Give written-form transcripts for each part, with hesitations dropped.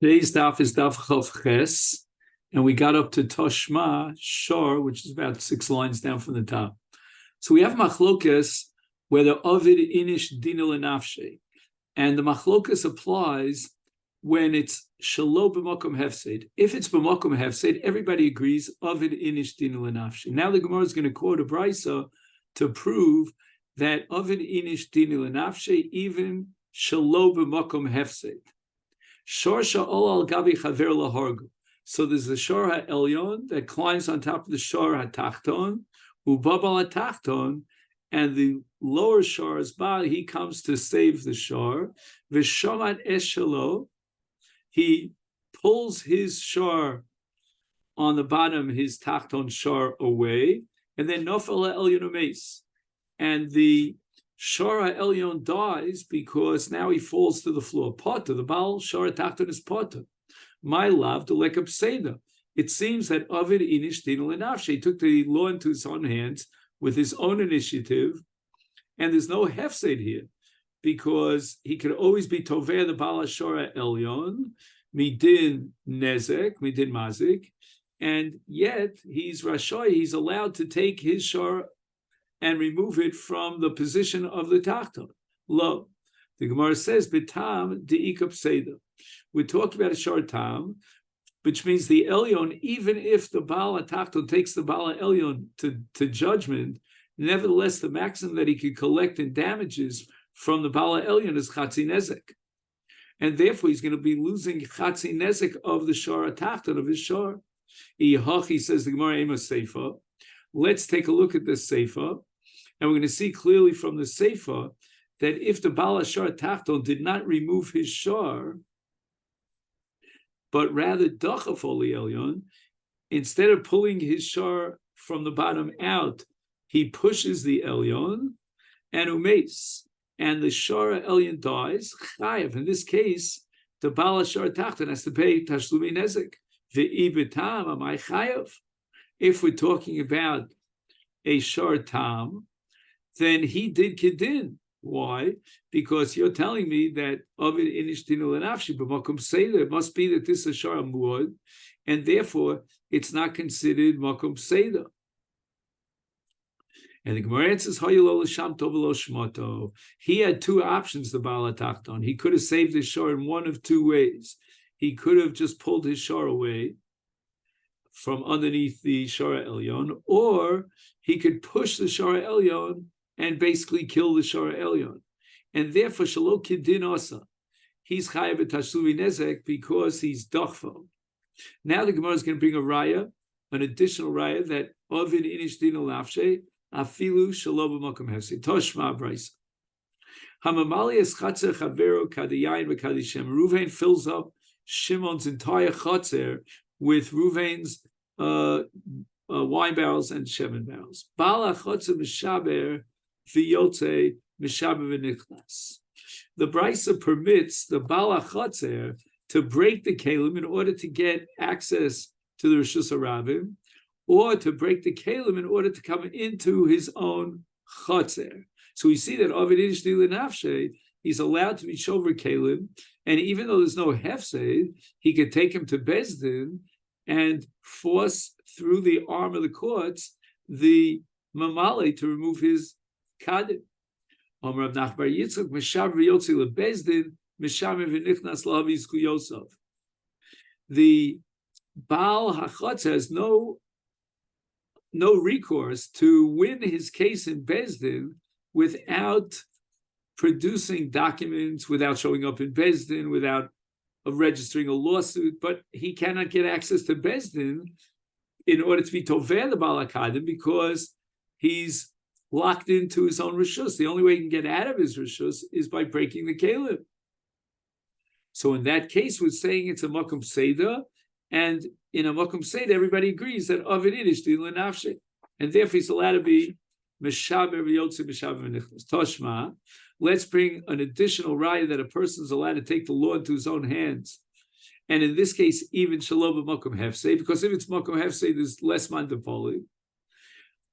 Today's daf is daf Chav Ches, and we got up to Toshma Shor, which is about 6 lines down from the top. So we have machlokas whether Ovid inish dinul nafshe, and the machlokas applies when it's shalo b'makom hefsed. If it's b'makom hefsed, everybody agrees Ovid inish dinul nafshe. Now the Gemara is going to quote a brisa to prove that Ovid inish dinul nafshe even shalo b'makom hefsed. Shorsha ol al gabi chaver lahargu. So there's the shor ha'elyon that climbs on top of the shor ha'tachton, ubabal ha'tachton, and the lower shor is ba. He comes to save the shor. V'shomat eshelo. He pulls his shor on the bottom, his tachton shor away, and then nofel ha'elyon umeis, and the Shor Elyon dies because now he falls to the floor. Potter, the Baal Shor Tachton is Potter. My love, the Lekab Seder. It seems that Ovid Inish Dinul Nafshe, he took the law into his own hands with his own initiative, and there's no Hefsed here because he could always be Toveh the Baal Shor Elyon, Midin Nezek, Midin Mazik, and yet he's Rashoy, he's allowed to take his Shor and remove it from the position of the tachton. Lo. The Gemara says, Bitam de'ikap seder. We're talking about a short tam, which means the elyon, even if the Baal tachton takes the Baal elyon to judgment, nevertheless, the maximum that he could collect in damages from the Baal elyon is chatzi nezek. And therefore, he's going to be losing chatzi nezek of the shor tachton, of his shor. He says, the Gemara Amos Seifa. Let's take a look at this Seifa. And we're going to see clearly from the Seifa that if the Baal Shor Tachton did not remove his shor, but rather Dachaf Oli Elyon, instead of pulling his shor from the bottom out, he pushes the Elyon and Umeis, and the shor Elyon dies. Chayav. In this case, the Baal Shor Tachton has to pay Tashlumi Nezek. Ve'ibitam amai Chayav. If we're talking about a shor tam, then he did kedin. Why? Because you're telling me that Ovid inish dinul nafshi b'makom seder. It must be that this is a shor muad, and therefore it's not considered makom seder. And the Gemara answers, he had two options, the Baal HaTachton. He could have saved his shor in one of two ways. He could have just pulled his shor away from underneath the Shor Elyon, or he could push the Shor Elyon and basically kill the Shor Elyon. And therefore, Shalo Kidin Osa, he's Chayav Tashlumi Nezek because he's Dochfo. Now the Gemara is going to bring a raya, an additional raya, that Ovid Inish Dinul Nafshe, Afilu Shalo B'Makom Hefsed. Toshma Brisa. Hamamali es Chatzer Chavero Kadiyayin V'Kadishem. Ruvain fills up Shimon's entire Chatzer with Ruvain's wine barrels and shemen barrels. Bala chotze mishaber v'yotze mishaber v'nichnas. The brisa permits the bala chotzer to break the kelim in order to get access to the Rishus HaRabim, or to break the kelim in order to come into his own chotzer. So we see that Ovid Inish Dinul Nafshe, he's allowed to be shover kelim, and even though there's no hefsed, he could take him to Bezdin and force through the arm of the courts the mamale to remove his kadim. The Baal Hachotz has no recourse to win his case in Bezdin without producing documents, without showing up in Bezdin, without registering a lawsuit, but he cannot get access to Bezdin in order to be Toveh the Baal HaKadim because he's locked into his own Rishus. The only way he can get out of his Rishus is by breaking the Kelim. So in that case, we're saying it's a Makom Seder, and in a Makom Seder, everybody agrees that Ovid Inish Dinul Nafshe, and therefore he's allowed to be Meshaber V'Yotze Meshaber V'Nichnas. Toshma. Let's bring an additional raya that a person is allowed to take the law into his own hands. And in this case, even Shalom B'Makom Hefsed, because if it's Makom Hefsed, there's less mandapoli.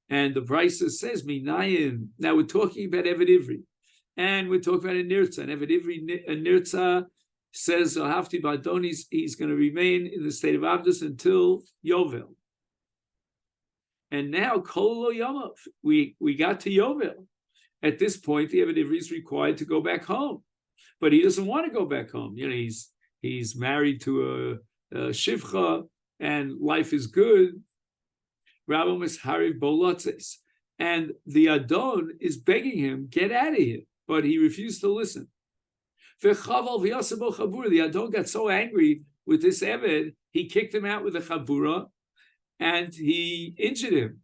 And the Brisa says, Minayin. Now we're talking about Eved Ivri. And we're talking about a Nirtza. And Eved Ivri, a Nirtza, says Hafti Badonis, he's going to remain in the state of Abdus until Yovel. And now Kol Yamav, we got to Yovel. At this point, the Eved Ivri is required to go back home, but he doesn't want to go back home. He's married to a shivcha, and life is good. Rabbi Mishari Bolotzes, and the Adon is begging him, get out of here, but he refused to listen. The Adon got so angry with this Eved, he kicked him out with a chabura, and he injured him.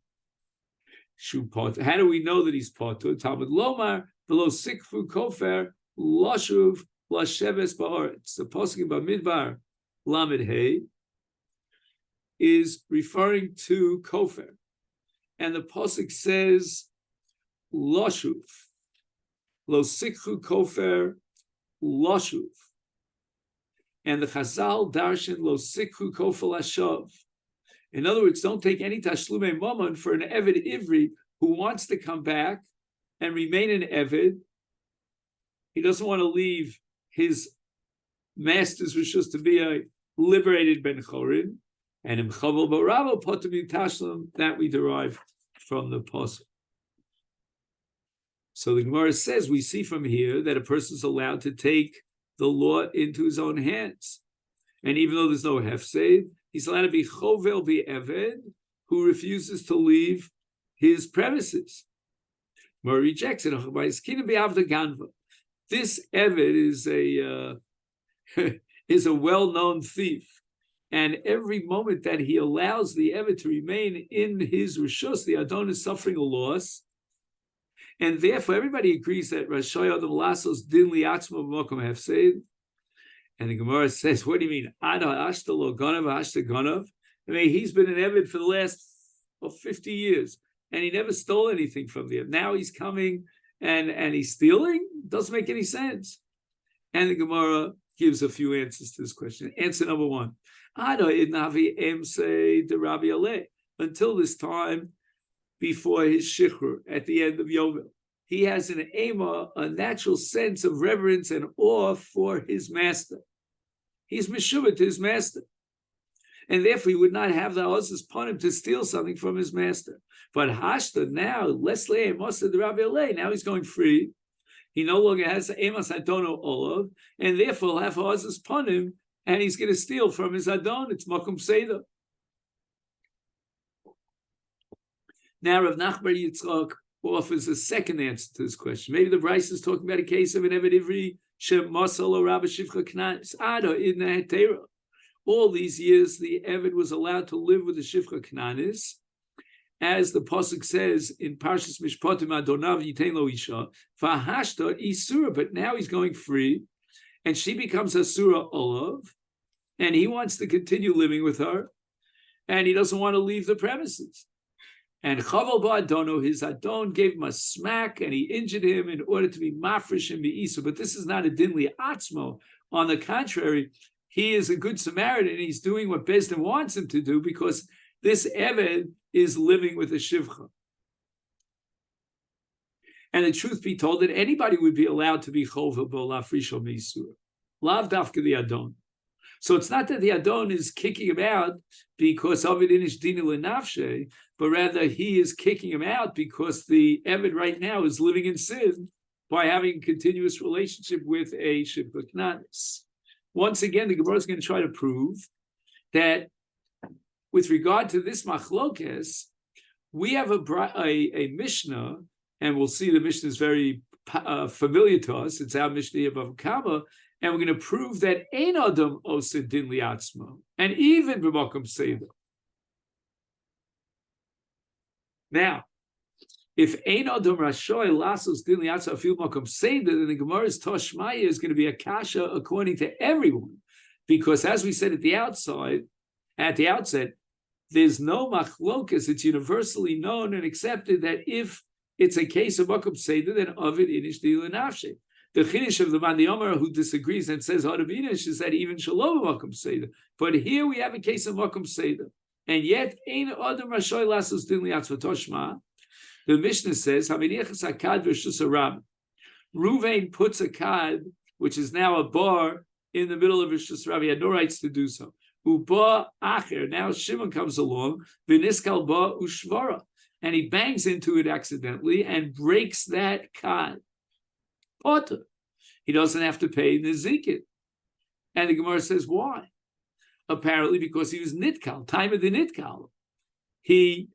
How do we know that he's potur? Talmud Lomar, v'lo sikfu kofer, lashuv lasheves ba'aretz. The pasuk in Bamidbar, Lamed Hey, is referring to kofer. And the pasuk says, lashuv, lo sikfu kofer, lashuv. And the Chazal darshan, lo sikfu kofer lashav. In other words, don't take any tashlume mammon for an Eved Ivri who wants to come back and remain an Eved. He doesn't want to leave his master's rishus to be a liberated Ben Chorin. And in Chavel Baravo Potamim Tashlum, that we derive from the pasuk. So the Gemara says, we see from here that a person is allowed to take the law into his own hands. And even though there's no hefsed, he's allowed to be chovel be eved who refuses to leave his premises. Gemara rejects it. This eved is a well-known thief, and every moment that he allows the eved to remain in his rishus, the adon is suffering a loss, and therefore everybody agrees that Rashay Adam Lasos din liatzmo b'mokom hefsed. And the Gemara says, what do you mean? Ada ashta lo ganav ashta ganav. I mean, he's been an Eved for the last 50 years, and he never stole anything from them. Now he's coming and he's stealing? Doesn't make any sense. And the Gemara gives a few answers to this question. Answer number one. Ada idnavi emse de Rabbi Aleh. Until this time, before his shichrur, at the end of Yovel, he has an ema, a natural sense of reverence and awe for his master. He's meshuvah to his master. And therefore, he would not have the ozus upon him to steal something from his master. But hashta now, Leslie Mosta the Rabbi Alei, now he's going free. He no longer has emas adono olav, and therefore he'll have ozus upon him, and he's going to steal from his adon. It's makom seder. Now, Rav Nachbar Yitzchak offers a second answer to this question. Maybe the Bryce is talking about a case of an Eved Ivri Shem Masal or Rabba Shivcha Knanis Ada in Hetera. All these years, the Eved was allowed to live with the Shivcha Knanis, as the pasuk says in Parshas Mishpatim Adonav Yitain Lo Isha Vahashta Isura. But now he's going free, and she becomes a Surah Olav, and he wants to continue living with her, and he doesn't want to leave the premises. And Chaval Ba'adono, his Adon gave him a smack and he injured him in order to be mafresh and be Isa. But this is not a dinli atzmo. On the contrary, he is a good Samaritan and he's doing what Beis Din wants him to do because this Eved is living with a Shivcha. And the truth be told, that anybody would be allowed to be Chovel Ba'lafrisho Meisur. Lav Dafka the Adon. So it's not that the Adon is kicking him out because of it inish dina lenafshe, but rather he is kicking him out because the Eved right now is living in sin by having a continuous relationship with a Shivcha Knanis. Once again, the Gemara is going to try to prove that with regard to this machlokes, we have a Mishnah, and we'll see the Mishnah is very familiar to us. It's our Mishnah above Kamma. And we're going to prove that ein adam osid din liatzmo, and even b'makom seder. Now, if ein adam rashoy lasos din liatzmo afil makom seder, then the Gemara's Toshmaya is going to be a kasha according to everyone, because as we said at the outset, there's no machlokas. It's universally known and accepted that if it's a case of makom seder, then avid inish dila nafshe. The chiddush of the Mandi Omer who disagrees and says Hadavinish is that even Shalom Makom Seder. But here we have a case of Makom Seder. And yet, Ein Adam Rashoy Lasos Din Liatzva Toshma. The Mishnah says, Haminichas Akad V'Shus Arab. Ruvain puts a kad, which is now a bar, in the middle of Rishus Rav. He had no rights to do so. Uba acher. Now Shimon comes along, v'niskal ba ushvara, and he bangs into it accidentally and breaks that kad. Potter. He doesn't have to pay nezikin. And the Gemara says, why? Apparently because he was nitkal, time of the nitkal. He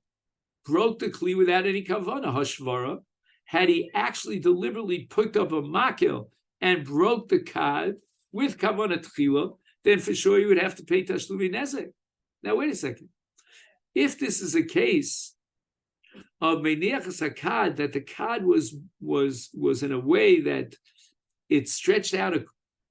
broke the kli without any kavana, hashvara. Had he actually deliberately picked up a makil and broke the kad with kavana tchila, then for sure you would have to pay tashlumi nezek. Now wait a second. If this is a case of meiniachas hakad, that the kad was in a way that it stretched out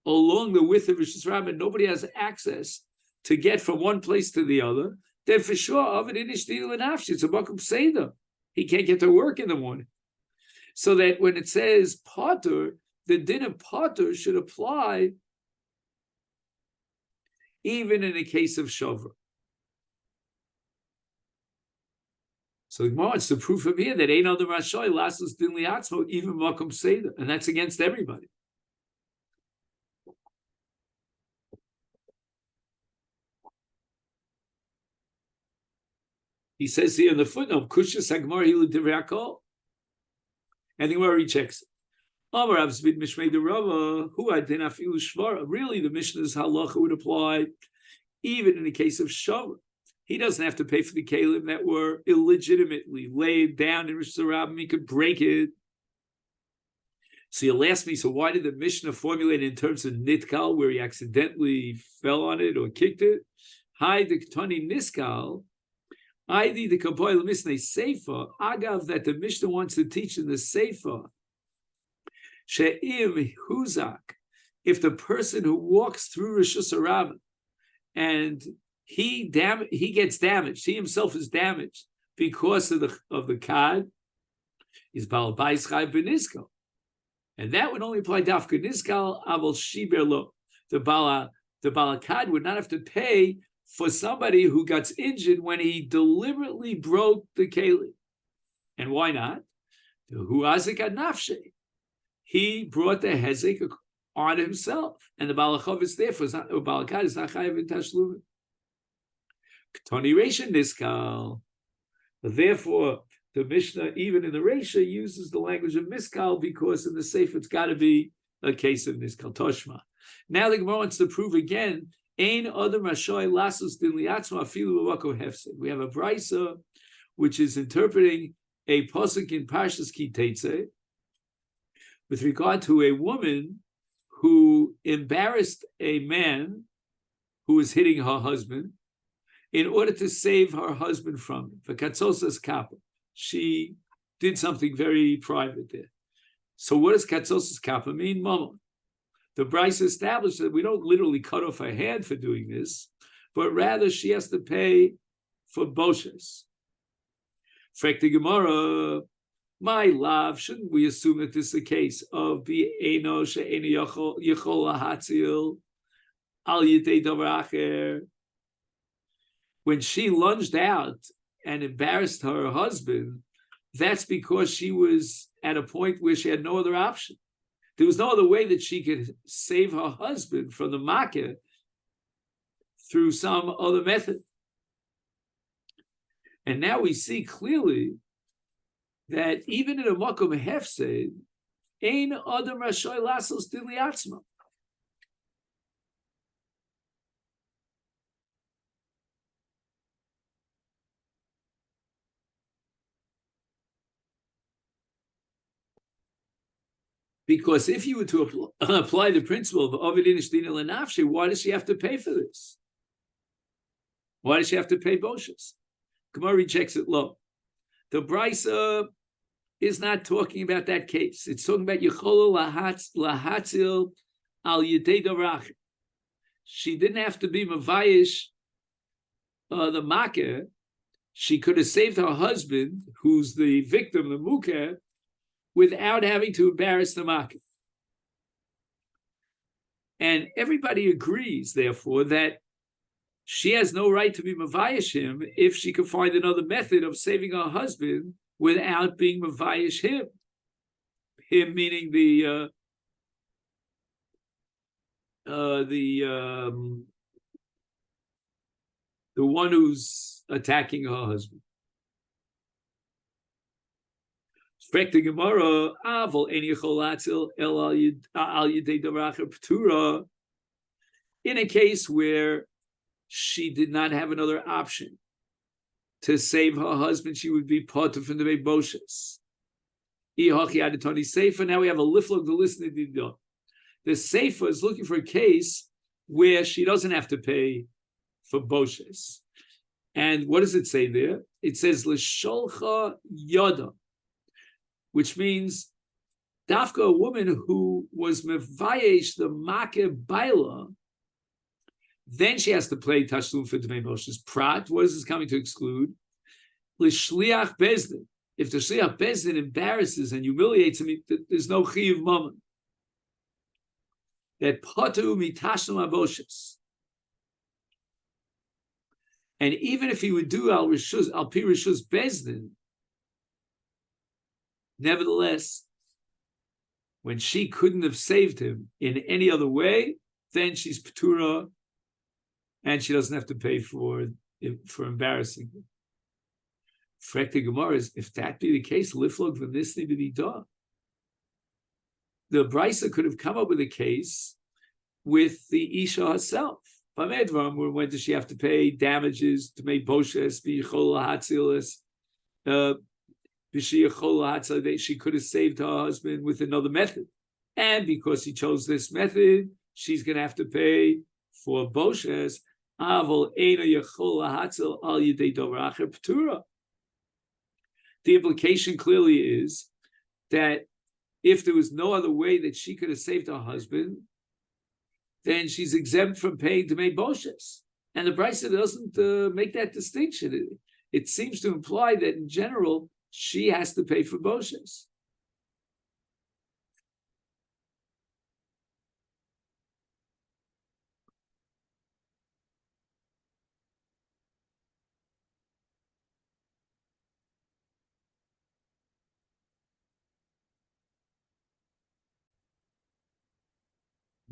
along the width of Rishus Rabbah, and nobody has access to get from one place to the other, then for sure of it inish dinu l'nafshi, it's a bakum seder. He can't get to work in the morning. So that when it says potter, the din of potter should apply even in a case of shavra. So the Gemara wants the proof of here that ain't other rashoy lasus din liatzmo even makom seder, and that's against everybody. He says here in the footnote, Kushas Hagmar Hilu Divrakol, and the Gemara rechecks it. Really, the Mishnah's halacha would apply even in the case of Shavra. He doesn't have to pay for the kalim that were illegitimately laid down in Rosh Hashanah. He could break it. So you'll ask me, so why did the Mishnah formulate in terms of nitkal, where he accidentally fell on it or kicked it? Hi, the Ketani niskal. Id the Kapoil Mishnah Seifa. Agav, that the Mishnah wants to teach in the Seifa. She'im huzak, if the person who walks through Rosh Hashanah and he gets damaged, he himself is damaged because of the kad, is bal bais chai beniskal, and that would only apply dafka niskal aval shiber lo. The balakad would not have to pay for somebody who got injured when he deliberately broke the keli. And why not? Who azik ad nafshe. He brought the hezek on himself, and the balachov is there for balakad is not chayav in tashlumin. Ktoni reisha niskal. Therefore, the Mishnah, even in the reisha, uses the language of miskal because in the seif it's got to be a case of niskal toshma. Now the Gemara wants to prove again. Ein other mashoy lasus din liatzma afilu b'mako hefsed. We have a brisa which is interpreting a pasuk in Parshas Ki Teitzei with regard to a woman who embarrassed a man who was hitting her husband in order to save her husband from him. For katzosas kappa, she did something very private there. So what does katzosas kappa mean? Mama. The Bryce established that we don't literally cut off her hand for doing this, but rather she has to pay for boshes. Frek the Gemara, my love, shouldn't we assume that this is the case of the Eino she'eni yachol lahatzil al yitei davar acher? When she lunged out and embarrassed her husband, that's because she was at a point where she had no other option. There was no other way that she could save her husband from the makeh through some other method. And now we see clearly that even in a makom hefsed, ein adam rashoy lasos din liatzma. Because if you were to apply the principle of Ovid Inish Dina Lenafshi, why does she have to pay for this? Why does she have to pay Boshes? Gemara rejects it low. The Brisa is not talking about that case. It's talking about Yecholo Lahatzil Al Yedei Dorach. She didn't have to be Mavayish the Makeh. She could have saved her husband, who's the victim, the Mukeh, without having to embarrass the market. And everybody agrees, therefore, that she has no right to be mavayish him if she could find another method of saving her husband without being mavayish him. Him meaning the the one who's attacking her husband. In a case where she did not have another option to save her husband, she would be potter from the Boshes. Now we have a liflog to listen to. The Seifa is looking for a case where she doesn't have to pay for Boshes. And what does it say there? It says L'sholcha Yoda, which means Dafka, a woman who was Mevayesh the Make Baila, then she has to pay Tashlum for Dmei Boshes. Prat, what is this coming to exclude? L'shliach Bezdin. If the Shliach Bezdin embarrasses and humiliates him, there's no Chiyuv Mammon. That Patu Mitashlum Aboshes. And even if he would do Al Pi Rishus Bezdin, nevertheless, when she couldn't have saved him in any other way, then she's Petura, and she doesn't have to pay for embarrassing him. Frekta Gemara is, if that be the case, Liflog V'nisni B'nidah. The Brisa could have come up with a case with the Isha herself. When does she have to pay damages to make Boshes, she could have saved her husband with another method. And because he chose this method, she's going to have to pay for Boshes. The implication clearly is that if there was no other way that she could have saved her husband, then she's exempt from paying to make Boshes. And the Brisa doesn't make that distinction. It seems to imply that in general, she has to pay for Boshes.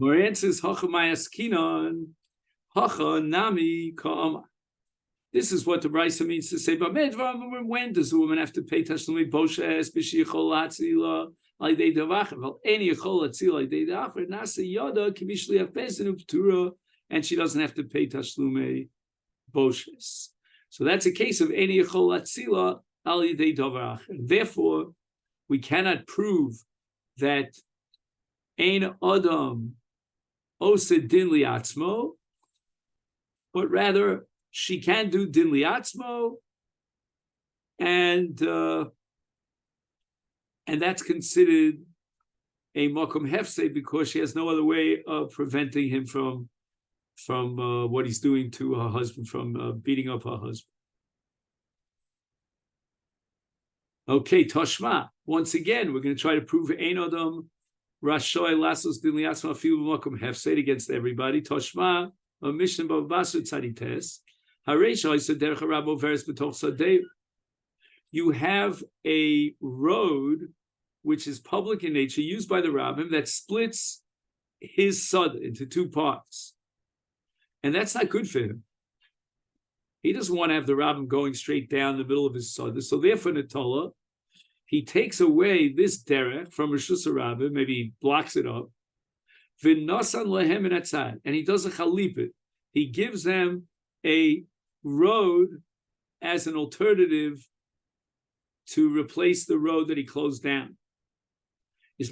Moran says, nami ka'ama. This is what the Brisa means to say. But when does a woman have to pay Tashlumi Boshes b'shichol hatzila l'idei davach? Well, any chol hatzila l'idei davach nasa yoda k'mishli hafezin u'ptura, and she doesn't have to pay Tashlumi Boshes. So that's a case of any chol hatzila l'idei davach. Therefore, we cannot prove that ein adam osed din liatzmo, but rather she can do din liatzmo, and that's considered a makom hefse because she has no other way of preventing him from what he's doing to her husband, from beating up her husband. Okay, Toshma. Once again, we're going to try to prove ein adam Rashoy Lasos din liatzmo afilu makom hefse against everybody. Toshma. A mission of Basra Tzadites. You have a road which is public in nature, used by the rabbim, that splits his sod into two parts. And that's not good for him. He doesn't want to have the rabbim going straight down the middle of his sod. So therefore, Natola, he takes away this derech from Rishus HaRabbim, maybe he blocks it up, and he does a chalipit. He gives them a road as an alternative to replace the road that he closed down. The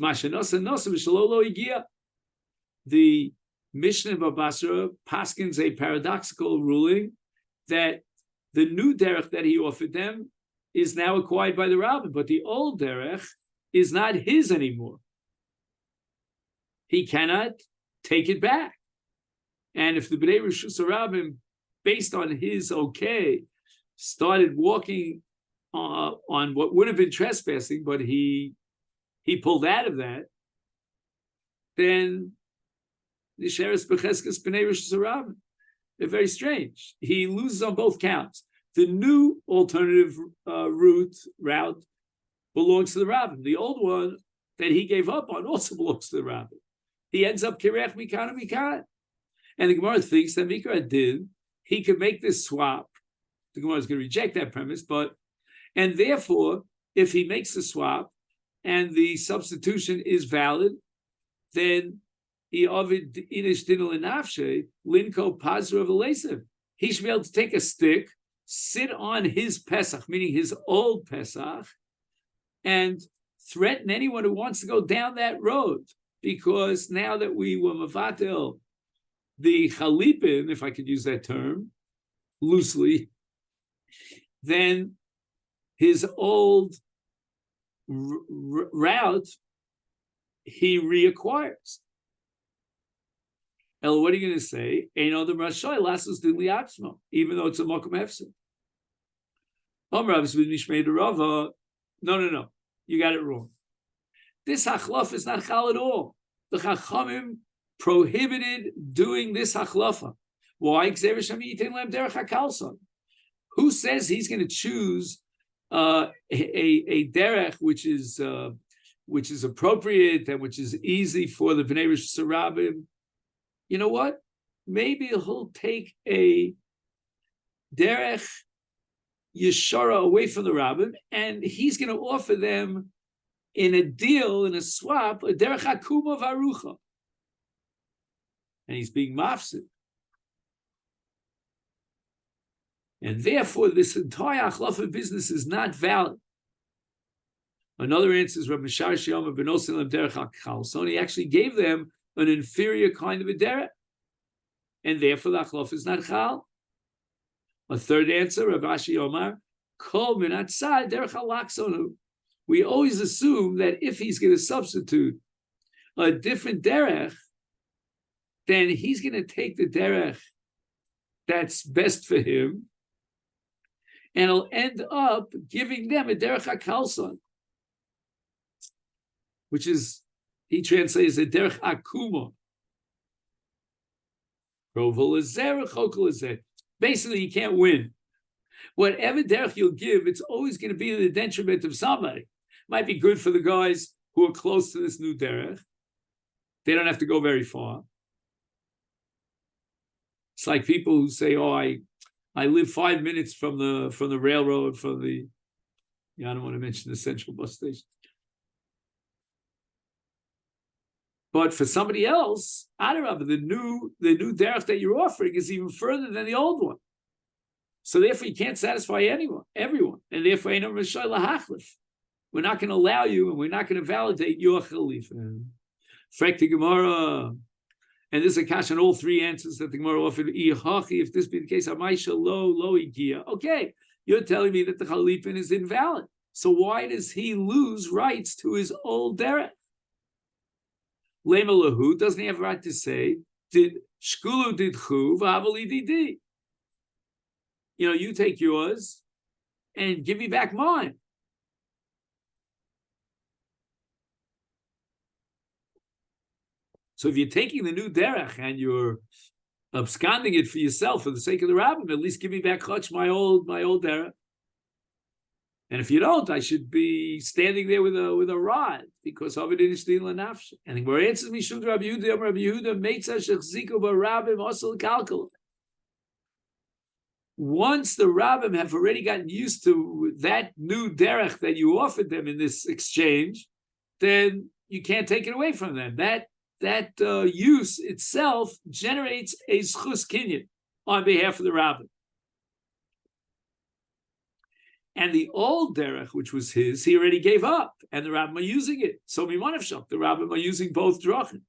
Mishnah of Basra paskins a paradoxical ruling that the new derech that he offered them is now acquired by the rabbin, but the old derech is not his anymore. He cannot take it back. And if the B'nai Rishus HaRabbim, based on his started walking on what would have been trespassing, but he pulled out of that, then the Sheres B'cheskes B'nai Rishus HaRabbim, they're very strange. He loses on both counts. The new alternative route belongs to the rabbin. The old one that he gave up on also belongs to the rabbin. he ends up kirech mikan and mikan. And the Gemara thinks that Mikra did, he could make this swap. The Gemara is going to reject that premise, and therefore, if he makes the swap and the substitution is valid, then he should be able to take a stick, sit on his Pesach, meaning his old Pesach, and threaten anyone who wants to go down that road. Because now that we were Mavatel, the Chalipin, if I could use that term loosely, then his old route he reacquires. El, what are you going to say? Even though it's a Mokum Hefsed. No. You got it wrong. This Hachlaf is not Chal at all. The Chachamim prohibited doing this Hachlafa. Why? Who says he's going to choose a derech which is appropriate and which is easy for the Bnei Rish Sarabim? You know what? Maybe he'll take a derech yeshara away from the rabbim, and he's going to offer them in a deal, in a swap, a derech akuma varucha, and he's being mafsid. And therefore, this entire achlafa business is not valid. Another answer is Rabbi Mishar Shiyama ben Osim derech hakal. So he actually gave them an inferior kind of a derech, and therefore the achlafa is not chal. A third answer, Rabbi Ashi Omar, kol min atzad derech halaksonu. We always assume that if he's going to substitute a different derech, then he's going to take the derech that's best for him, and he'll end up giving them a derech hakalson, which is, he translates a derech akuma. Basically, you can't win. Whatever derech you'll give, it's always going to be to the detriment of somebody. Might be good for the guys who are close to this new derech. They don't have to go very far. It's like people who say, "Oh, I live 5 minutes from the railroad, from the." I don't want to mention the central bus station. But for somebody else, Adarabah, the new derech that you're offering is even further than the old one. So therefore, you can't satisfy everyone, and therefore, we're not going to allow you, and we're not going to validate your Khalifa. Frek the Gemara, and this is a kash on all three answers that the Gemara offered. If this be the case, okay, you're telling me that the Khalifin is invalid. So why does he lose rights to his old derech? Lema lahu, doesn't he have a right to say, did shkulu did chu v'avali didi? You take yours and give me back mine. So if you're taking the new derech and you're absconding it for yourself for the sake of the rabbin, at least give me back chutz my old derech. And if you don't, I should be standing there with a rod because of it in Ishdin Lanafsh. And where answers me, Shud Rabbi Yehuda, Meitza Shechziku Barabim Osel Kalkul. Once the rabbim have already gotten used to that new derech that you offered them in this exchange, then you can't take it away from them. That use itself generates a schus kinyan on behalf of the rabbin. And the old derech, which was his, he already gave up, and the rabbim are using it. So mimanavshach, the rabbim are using both drachim.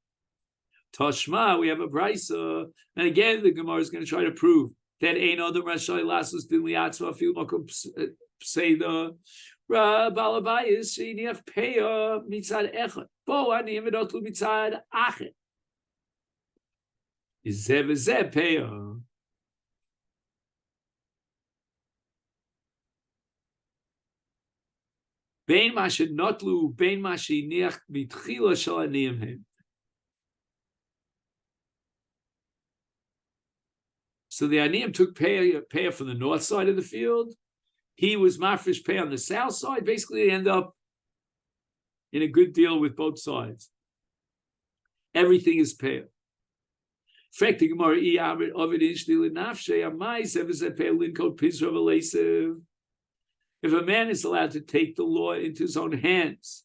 Tashma, we have a brisa, and again the Gemara is going to try to prove that ein adam rashai lasus din liatzma fil makom pseida balabayis sheiniach peya mitzad echad bo ani imedotlu mitzad achet izeh v'zeh peya. Bein mashe notlu bein mashe niach mitchila shel aniyim hem. So the aniyim took pay from the north side of the field. He was mafresh pay on the south side. Basically, they end up in a good deal with both sides. Everything is pale. If a man is allowed to take the law into his own hands,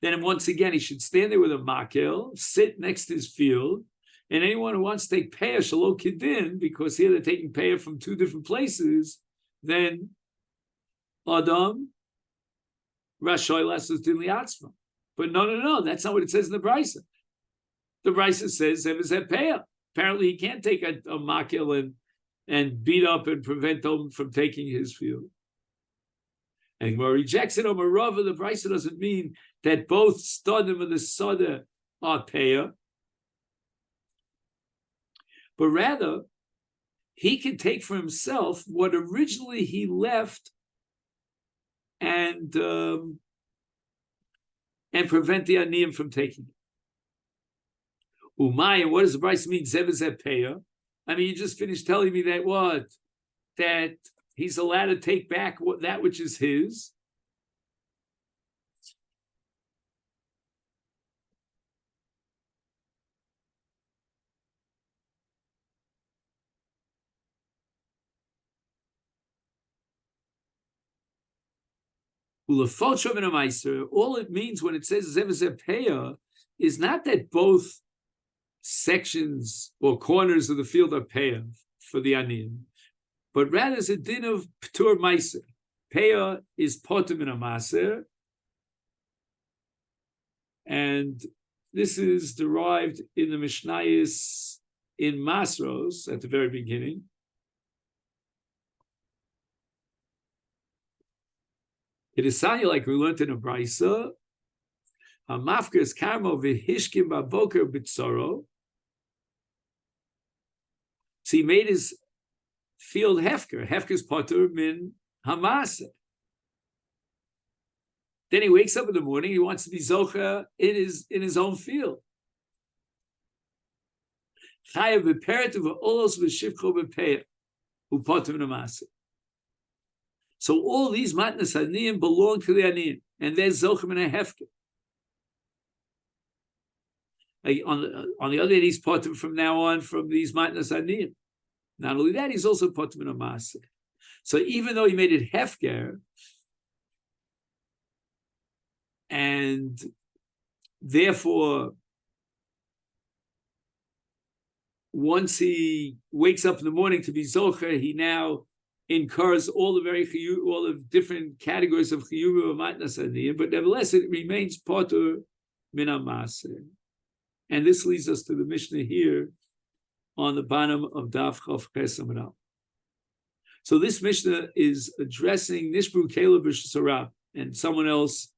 then once again he should stand there with a makel, sit next to his field, and anyone who wants to take payah shelo kidin, because here they're taking payah from two different places, then Adam Rashoy Lasus Din Liatzma. But no, that's not what it says in the Brisa. The Brisa says payah. Apparently he can't take a makel and beat up and prevent him from taking his field. And when rejects it on Marava, the Brisa doesn't mean that both Stadim and the Sada are payah, but rather he can take for himself what originally he left and prevent the aniyim from taking it. Umay, and what does the Brisa mean? Zevazeh payah. I mean, you just finished telling me that what? That he's allowed to take back that which is his. All it means when it says Zevazeh payah is not that both sections or corners of the field are payah for the aniyim, but rather it's a din of ptur meiser. Payah is potem in a maser, and this is derived in the Mishnayos in Masros at the very beginning. It is sounding like we learned in a Brisa. Hamafka is Kamma v'hishkim baboker b'tzoro. So he made his field hefker. Hefker's poter min hamasa. Then he wakes up in the morning. He wants to be zocha in his own field. Chayav b'perativ v'olos v'shivcho b'peyah who poter min hamasa. So all these matnas aniyim belong to the aniyim, and they're zochem in a hefker. On the other hand, he's potem from now on from these matnas aniyim. Not only that, he's also potem in a maser. So even though he made it hefker, and therefore, once he wakes up in the morning to be zocher, he now incurs all the different categories of chiyuv of matnas aniyim, but nevertheless it remains poter min maser. And this leads us to the Mishnah here on the bottom of Daf Chav Ches Amud Aleph. So this Mishnah is addressing Nishbru Kaleb B'Sharab, and someone else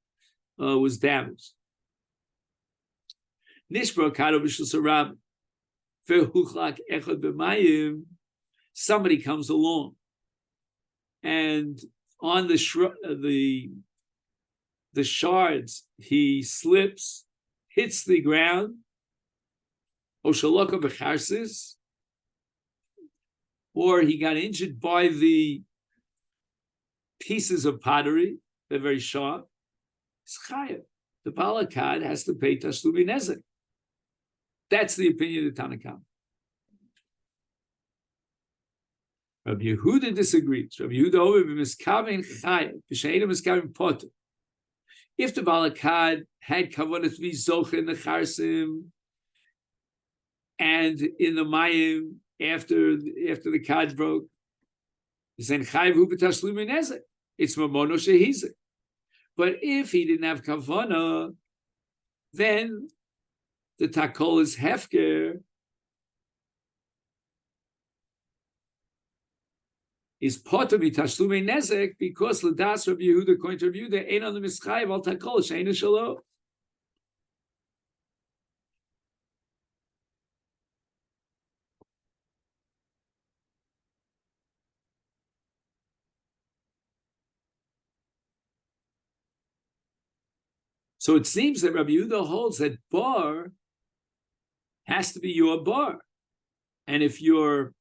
was damaged. Nishbru Kaleb B'Sharab ve'huchlak echad b'mayim. Somebody comes along, and on the shards he slips, hits the ground. Oshaloka b'charsis, or he got injured by the pieces of pottery, they're very sharp. It's chayav. The balakad has to pay tashlumi nezek. That's the opinion of the Tanna Kamma. Rabbi Yehuda disagrees. Rabbi Yehuda over b'miskaven chayav, b'sheina miskaven potter. If the balakad had kavanah to be zocha in the charsim, and in the mayim after the kad broke, it's mamono shehizik. But if he didn't have kavana, then the takol is hefker, is potter mitashlume nezek, because l'das Rabbi Yehuda, according to Rabbi Yehuda, ain't on the mischayev al takol she'ein shalo. So it seems that Rabbi Yehuda holds that bar has to be your bar, and if your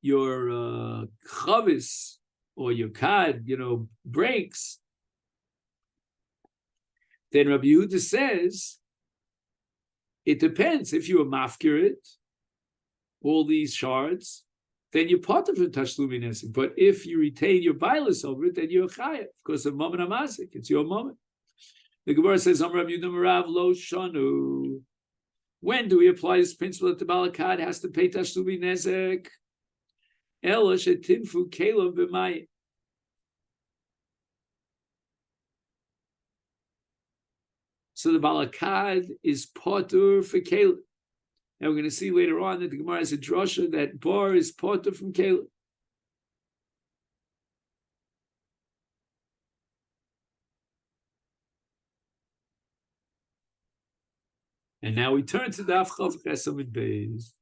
chavis or your kad, breaks, then Rabbi Yehuda says It depends. If you are mafkir all these shards, then you're part of the tashlumi nesek. But if you retain your bilis over it, then you're chayav because of moment amasik. It's your moment. The Gemara says, "Amrav Yudam Rav Lo Shanu." When do we apply this principle that the balakad has to pay tashlumi nesek? Ela shetinfu kelam b'mayim. So the balakad is potur for kelim. Now we're going to see later on that the Gemara has a drasha that bar is potur from kelim. And now we turn to the Daf Chav Chesam and Beis.